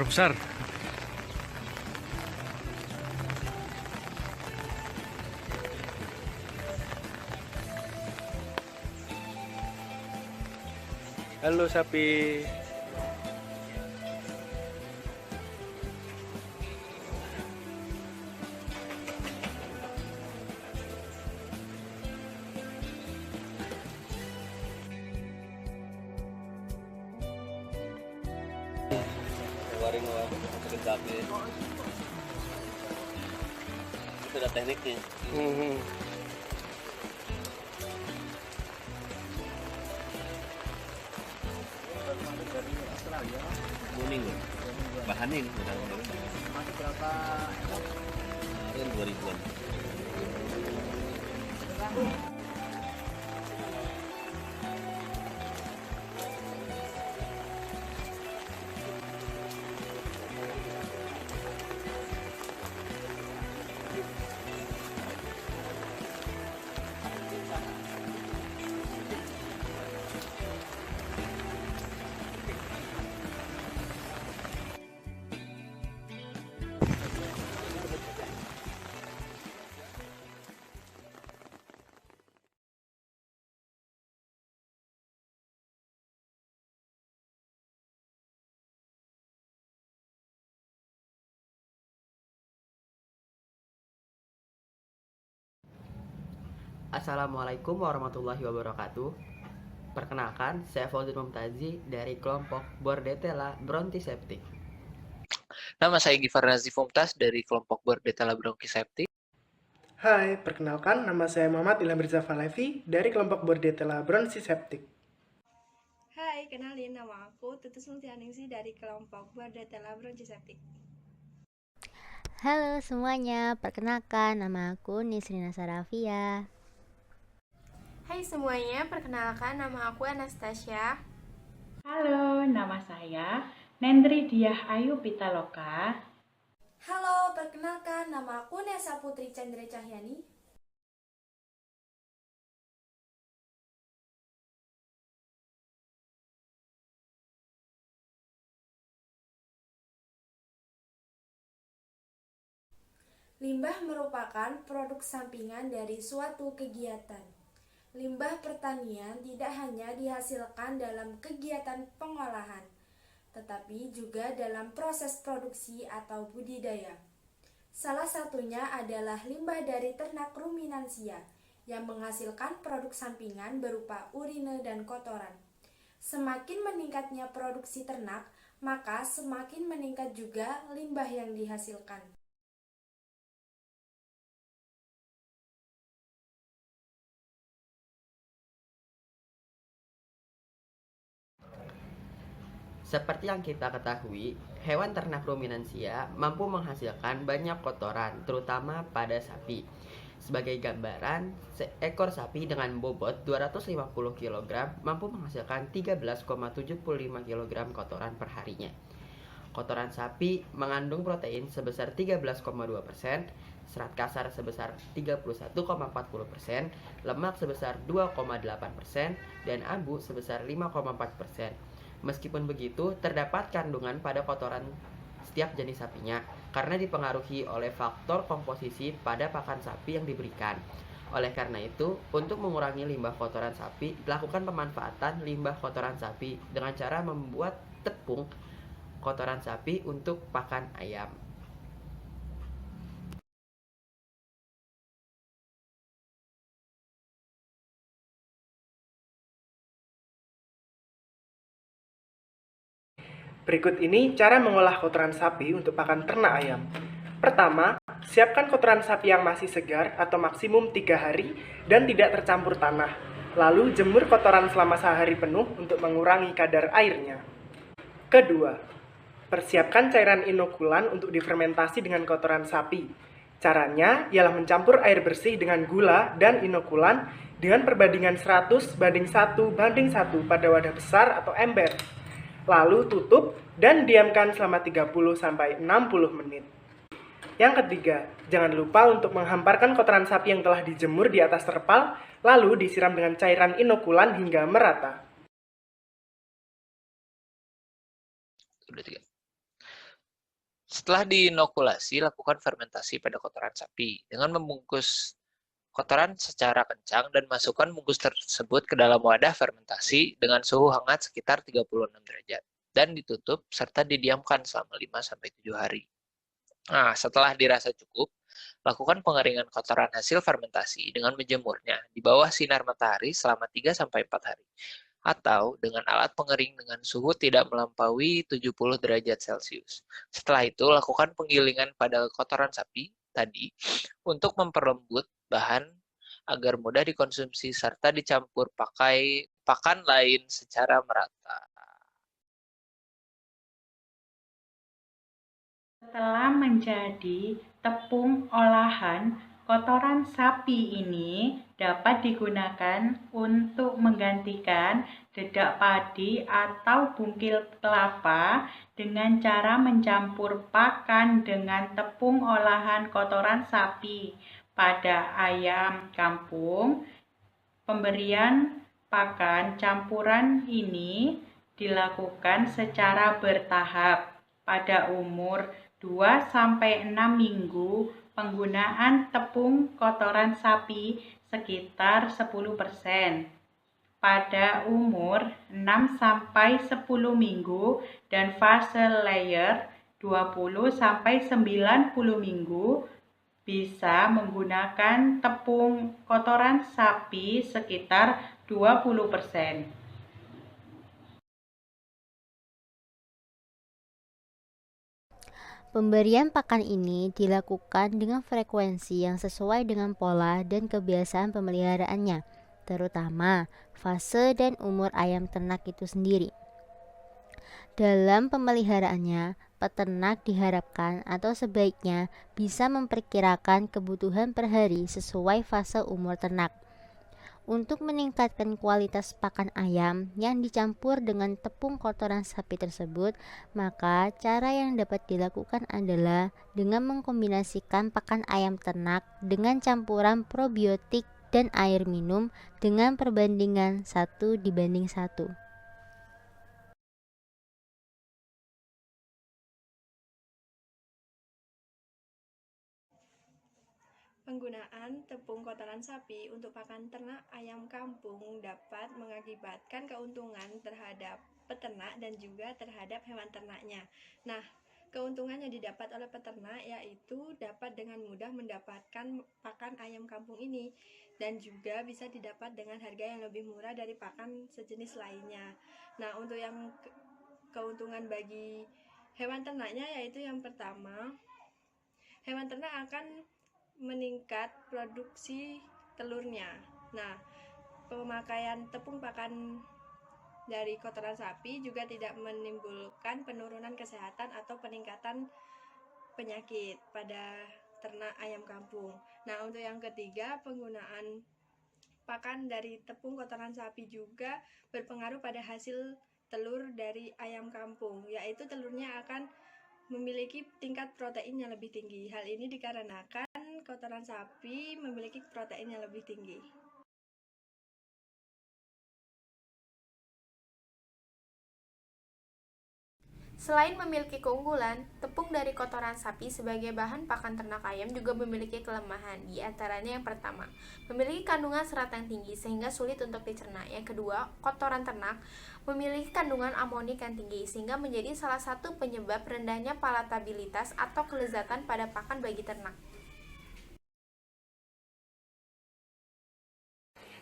besar. Halo sapi. Waring sakit sapi itu ada tekniknya. Kuning bahanin Masih berapa ekor? kemarin 2000-an. Assalamualaikum warahmatullahi wabarakatuh. Perkenalkan, saya Fauzul Mumtazi dari kelompok Bordetella Brontiseptic. Nama saya Gifar Nazif Mumtaz dari kelompok Bordetella Bronchoseptic. Hai, perkenalkan nama saya Muhammad Ilham Rizal Falevi dari kelompok Bordetella Bronchoseptic. Hai, kenalin nama aku Tutus Multianingsi dari kelompok Bordetella Bronchoseptic. Halo semuanya, perkenalkan nama aku Nisrina Sarafia. Hai semuanya, perkenalkan nama aku Anastasia. Halo, nama saya Nendri Diah Ayu Pitaloka. Halo, perkenalkan nama aku Nesa Putri Chandra Cahyani. Limbah merupakan produk sampingan dari suatu kegiatan. Limbah pertanian tidak hanya dihasilkan dalam kegiatan pengolahan, tetapi juga dalam proses produksi atau budidaya. Salah satunya adalah limbah dari ternak ruminansia yang menghasilkan produk sampingan berupa urine dan kotoran. Semakin meningkatnya produksi ternak, maka semakin meningkat juga limbah yang dihasilkan. Seperti yang kita ketahui, hewan ternak ruminansia mampu menghasilkan banyak kotoran, terutama pada sapi. Sebagai gambaran, seekor sapi dengan bobot 250 kg mampu menghasilkan 13,75 kg kotoran per harinya. Kotoran sapi mengandung protein sebesar 13,2%, serat kasar sebesar 31,40%, lemak sebesar 2,8%, dan abu sebesar 5,4%. Meskipun begitu, terdapat kandungan pada kotoran setiap jenis sapinya karena dipengaruhi oleh faktor komposisi pada pakan sapi yang diberikan. Oleh karena itu, untuk mengurangi limbah kotoran sapi, lakukan pemanfaatan limbah kotoran sapi dengan cara membuat tepung kotoran sapi untuk pakan ayam. Berikut ini cara mengolah kotoran sapi untuk pakan ternak ayam. Pertama, siapkan kotoran sapi yang masih segar atau maksimum 3 hari dan tidak tercampur tanah. Lalu jemur kotoran selama sehari penuh untuk mengurangi kadar airnya. Kedua, persiapkan cairan inokulan untuk difermentasi dengan kotoran sapi. Caranya ialah mencampur air bersih dengan gula dan inokulan dengan perbandingan 100:1:1 pada wadah besar atau ember. Lalu tutup dan diamkan selama 30-60 menit. Yang ketiga, jangan lupa untuk menghamparkan kotoran sapi yang telah dijemur di atas terpal, lalu disiram dengan cairan inokulan hingga merata. Setelah diinokulasi, lakukan fermentasi pada kotoran sapi dengan membungkus kotoran secara kencang dan masukkan bungkus tersebut ke dalam wadah fermentasi dengan suhu hangat sekitar 36 derajat dan ditutup serta didiamkan selama 5-7 hari. Nah, setelah dirasa cukup, lakukan pengeringan kotoran hasil fermentasi dengan menjemurnya di bawah sinar matahari selama 3-4 hari atau dengan alat pengering dengan suhu tidak melampaui 70 derajat Celcius. Setelah itu, lakukan penggilingan pada kotoran sapi tadi untuk memperlembut bahan agar mudah dikonsumsi serta dicampur pakai pakan lain secara merata. Setelah menjadi tepung olahan, kotoran sapi ini dapat digunakan untuk menggantikan dedak padi atau bungkil kelapa dengan cara mencampur pakan dengan tepung olahan kotoran sapi. Pada ayam kampung, pemberian pakan campuran ini dilakukan secara bertahap. Pada umur 2-6 minggu, penggunaan tepung kotoran sapi sekitar 10%. Pada umur 6-10 minggu dan fase layer 20-90 minggu, bisa menggunakan tepung kotoran sapi sekitar 20%. Pemberian pakan ini dilakukan dengan frekuensi yang sesuai dengan pola dan kebiasaan pemeliharaannya, terutama fase dan umur ayam ternak itu sendiri. Dalam pemeliharaannya, peternak diharapkan atau sebaiknya bisa memperkirakan kebutuhan per hari sesuai fase umur ternak. Untuk meningkatkan kualitas pakan ayam yang dicampur dengan tepung kotoran sapi tersebut, maka cara yang dapat dilakukan adalah dengan mengkombinasikan pakan ayam ternak dengan campuran probiotik dan air minum dengan perbandingan 1:1. Penggunaan tepung kotoran sapi untuk pakan ternak ayam kampung dapat mengakibatkan keuntungan terhadap peternak dan juga terhadap hewan ternaknya. Nah, keuntungan yang didapat oleh peternak yaitu dapat dengan mudah mendapatkan pakan ayam kampung ini dan juga bisa didapat dengan harga yang lebih murah dari pakan sejenis lainnya. Nah, untuk yang keuntungan bagi hewan ternaknya yaitu yang pertama, hewan ternak akan meningkat produksi telurnya. Nah, pemakaian tepung pakan dari kotoran sapi juga tidak menimbulkan penurunan kesehatan atau peningkatan penyakit pada ternak ayam kampung. Nah, untuk yang ketiga, penggunaan pakan dari tepung kotoran sapi juga berpengaruh pada hasil telur dari ayam kampung, yaitu telurnya akan memiliki tingkat protein yang lebih tinggi. Hal ini dikarenakan kotoran sapi memiliki protein yang lebih tinggi. Selain memiliki keunggulan, tepung dari kotoran sapi sebagai bahan pakan ternak ayam juga memiliki kelemahan. Di antaranya yang pertama, memiliki kandungan serat yang tinggi sehingga sulit untuk dicerna. Yang kedua, kotoran ternak memiliki kandungan amonik yang tinggi sehingga menjadi salah satu penyebab rendahnya palatabilitas atau kelezatan pada pakan bagi ternak.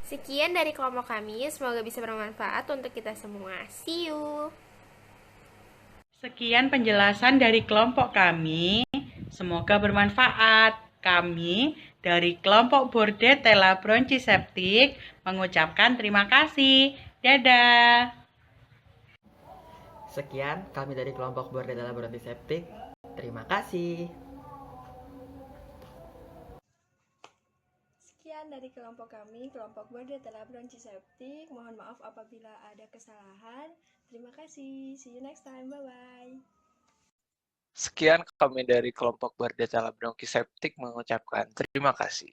Sekian dari kelompok kami, semoga bisa bermanfaat untuk kita semua. See you! Sekian penjelasan dari kelompok kami, semoga bermanfaat. Kami dari kelompok Bordetella Bronchiceptic mengucapkan terima kasih. Dadah! Sekian kami dari kelompok Bordetella Bronchiceptic. Terima kasih. Sekian dari kelompok kami, kelompok Bordetella Bronchiceptic. Mohon maaf apabila ada kesalahan. Terima kasih. See you next time. Bye-bye. Sekian kami dari kelompok Bordetella Bronchiceptic mengucapkan terima kasih.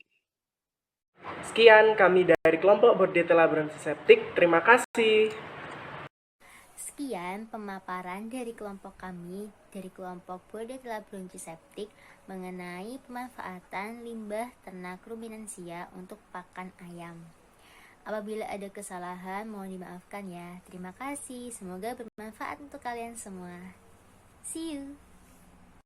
Sekian kami dari kelompok Bordetella Bronchiceptic. Terima kasih. Sekian pemaparan dari kelompok kami, dari kelompok Bordetella bronchiceptic mengenai pemanfaatan limbah ternak ruminansia untuk pakan ayam. Apabila ada kesalahan, mohon dimaafkan ya. Terima kasih, semoga bermanfaat untuk kalian semua. See you!